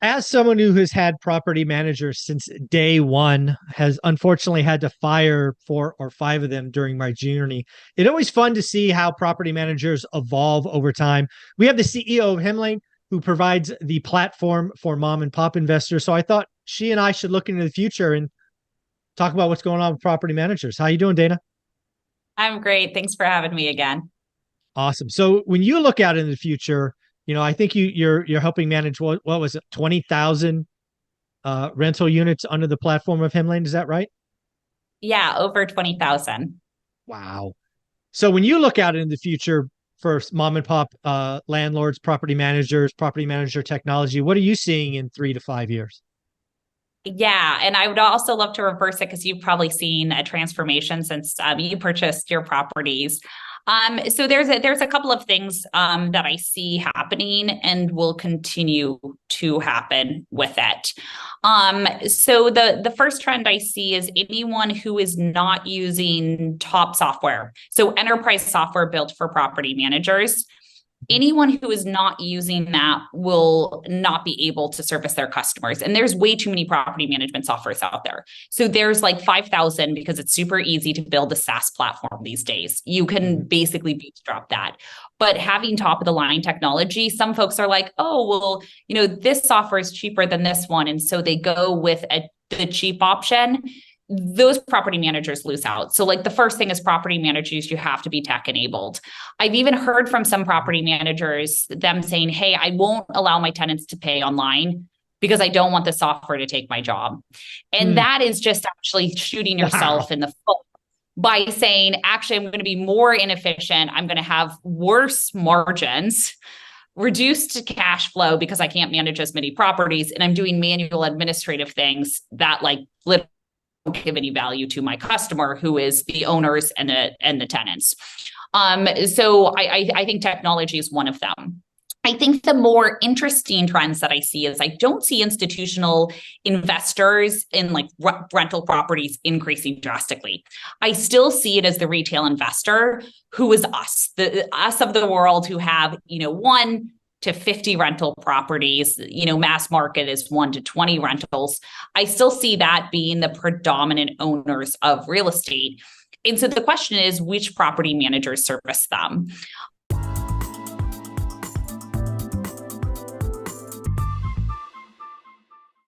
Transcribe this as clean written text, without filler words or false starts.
as someone who has had property managers since day one, has unfortunately had to fire four or five of them during my journey, it's always fun to see how property managers evolve over time. We have the CEO of Hemlane who provides the platform for mom and pop investors. So I thought she and I should look into the future and talk about what's going on with property managers. How you doing, Dana? I'm great. Thanks for having me again. Awesome. So when you look out in the future, I think you're helping manage what was it, 20,000 rental units under the platform of Hemlane. Is that right? Yeah, over 20,000. Wow. So when you look out in the future for mom and pop landlords, property managers, property manager technology, what are you seeing in 3 to 5 years? Yeah, and I would also love to reverse it because you've probably seen a transformation since you purchased your properties. So there's a couple of things that I see happening and will continue to happen with it. So the first trend I see is anyone who is not using top software, so enterprise software built for property managers. Anyone who is not using that will not be able to service their customers. And there's way too many property management softwares out there. So there's like 5,000 because it's super easy to build a SaaS platform these days. You can basically bootstrap that. But having top of the line technology, some folks are like, oh, well, this software is cheaper than this one. And so they go with the cheap option. Those property managers lose out. So like the first thing is property managers, you have to be tech enabled. I've even heard from some property managers, them saying, hey, I won't allow my tenants to pay online because I don't want the software to take my job. And Hmm. that is just actually shooting Wow. yourself in the foot by saying, actually, I'm going to be more inefficient. I'm going to have worse margins, reduced cash flow because I can't manage as many properties. And I'm doing manual administrative things that like literally give any value to my customer, who is the owners and the tenants. So I think technology is one of them. I think the more interesting trends that I see is I don't see institutional investors in like rental properties increasing drastically. I still see it as the retail investor who is us, the us of the world who have, 1 to 50 rental properties, mass market is 1 to 20 rentals. I still see that being the predominant owners of real estate. And so the question is, which property managers service them?